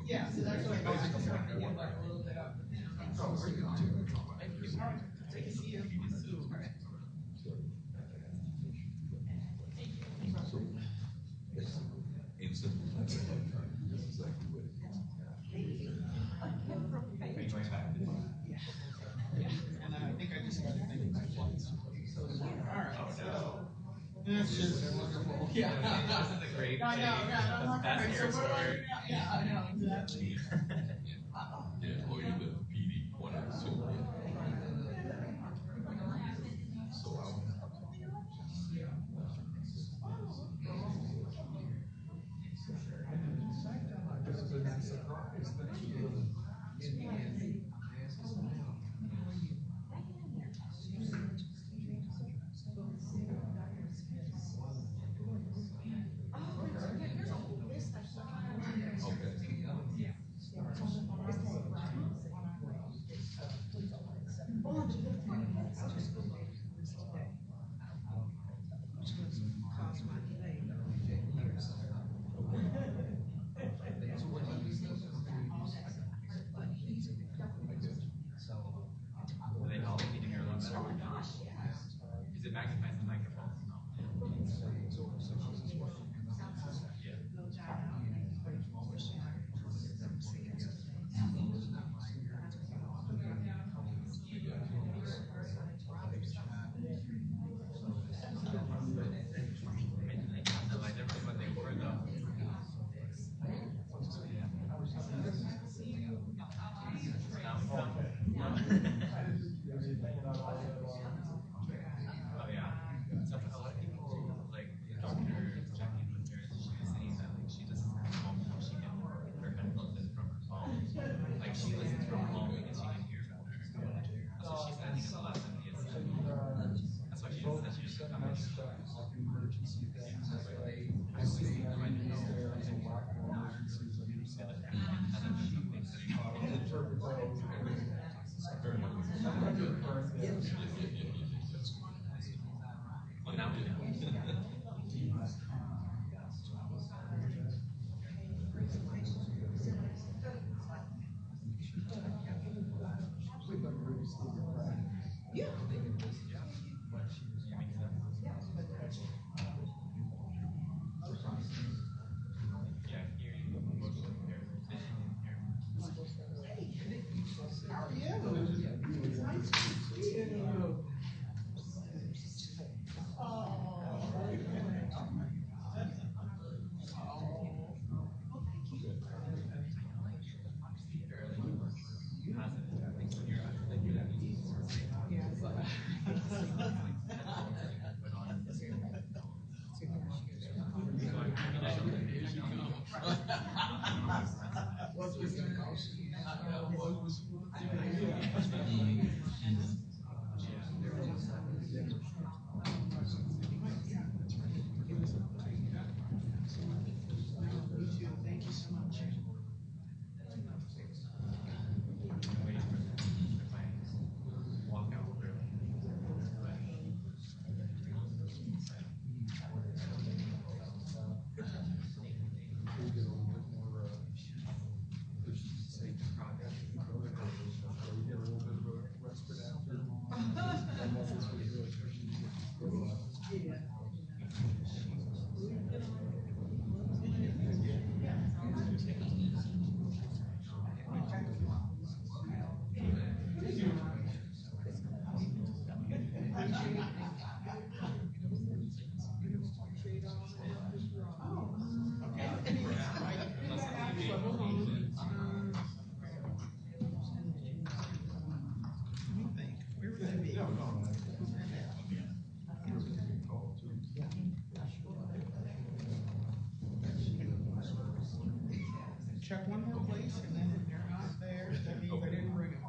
Yeah, so that's what I was trying to get like a little bit up. Take a seat. And I think I just got to think my flights. All right. That's just wonderful. Yeah. This is a great I know, yeah, I'm not That's right. So what do I do now? Yeah, I know, exactly. Check one more place, and then if they're not there, that means I didn't bring them.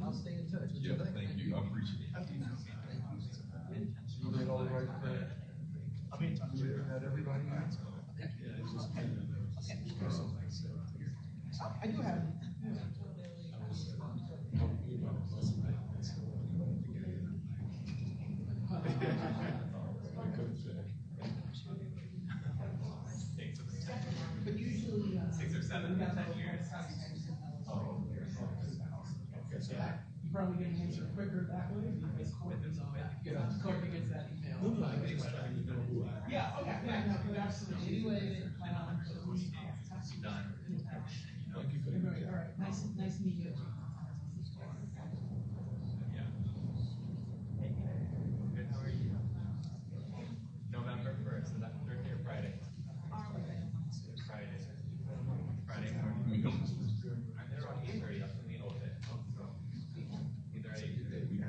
I'll stay in touch. Yeah, thank you. I appreciate it. You did all right there. I'll be in touch. Everybody? I do have. But usually 6 or 7 to 10 years. you probably get an answer quicker that way because Courtney gets that email. Yeah, okay, yeah, no, absolutely. Anyway, Done. all right, nice to meet you. Yeah. Good, how are you? November 1st, is that Thursday or Friday? Friday. Friday morning. I'm there around 8:30, that's when we open. So, either at 8:30.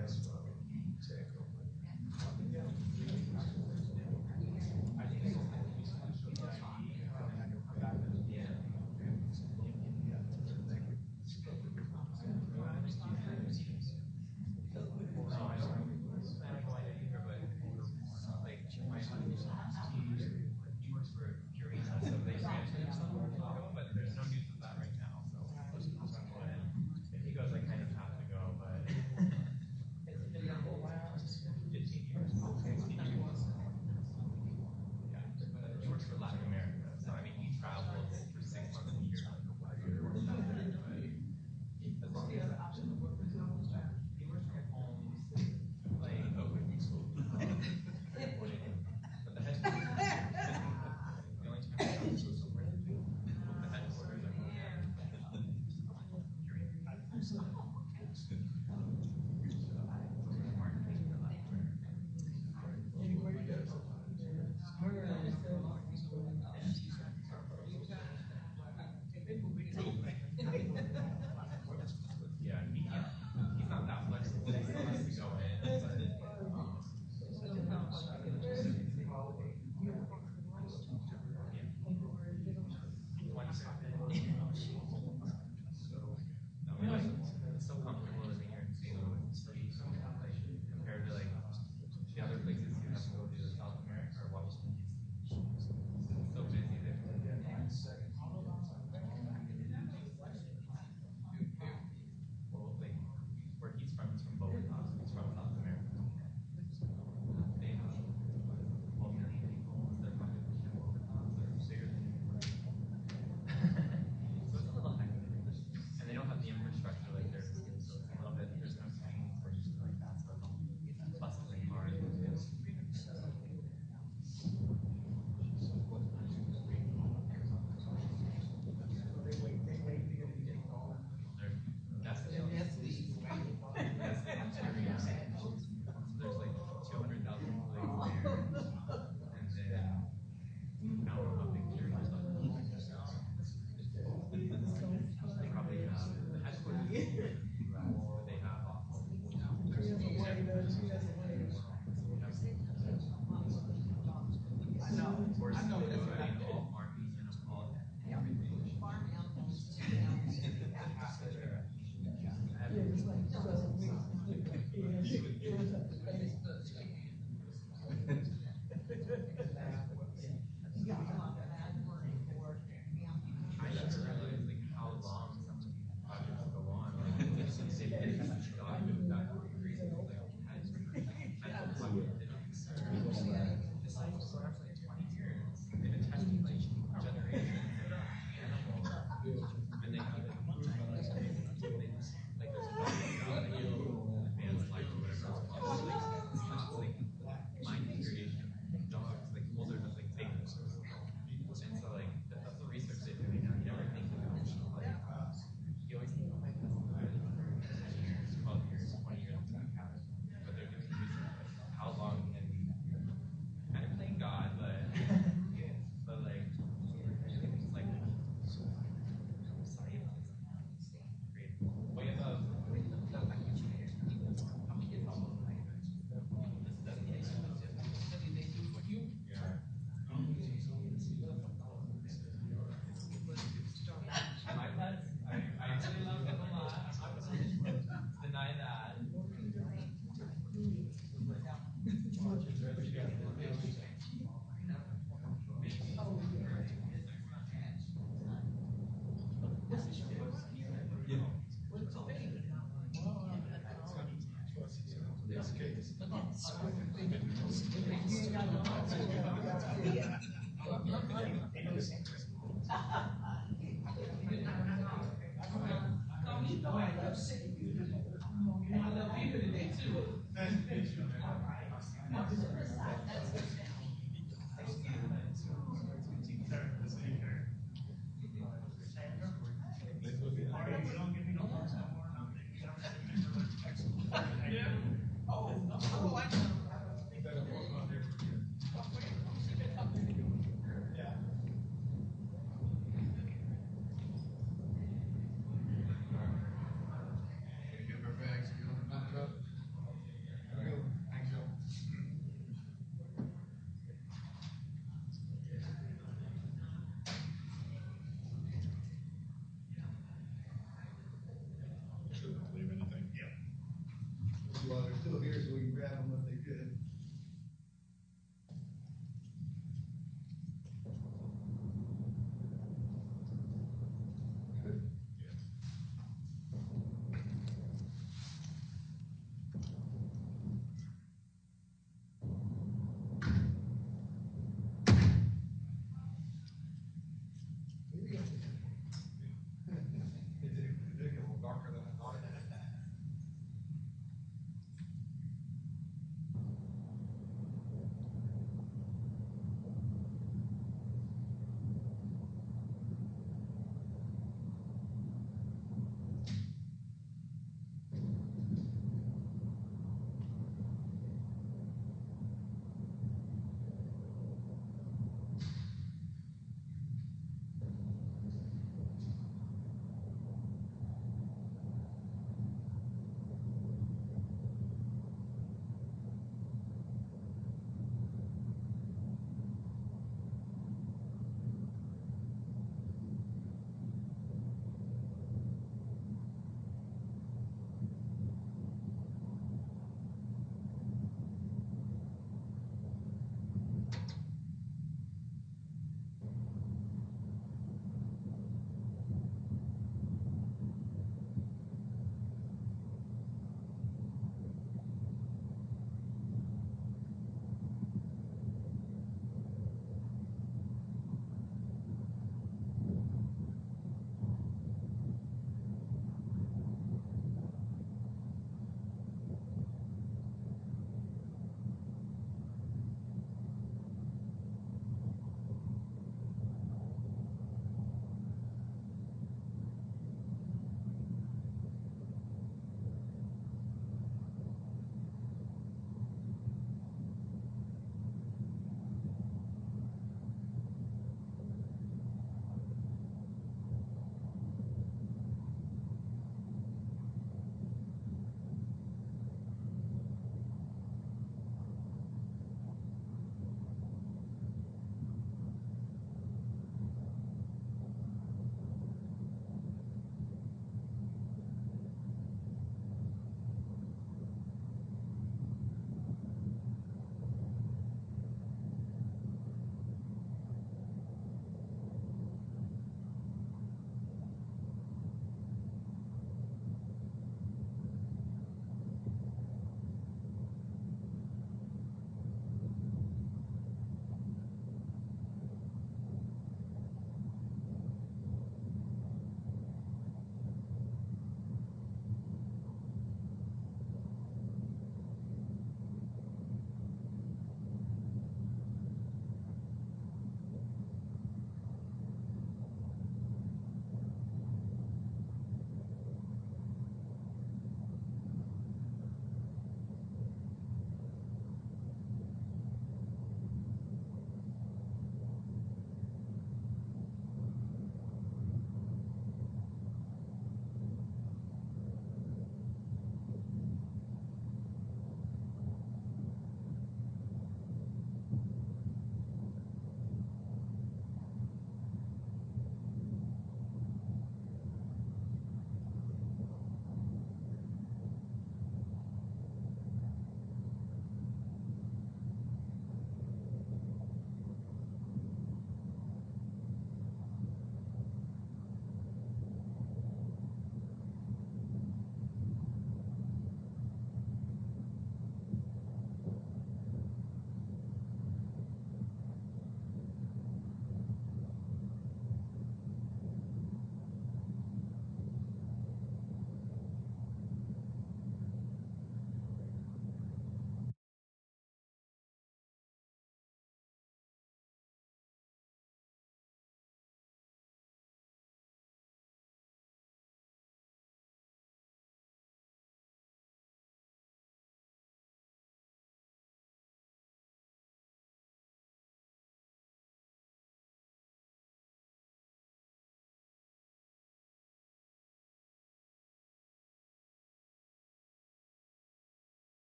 Officer Versailles.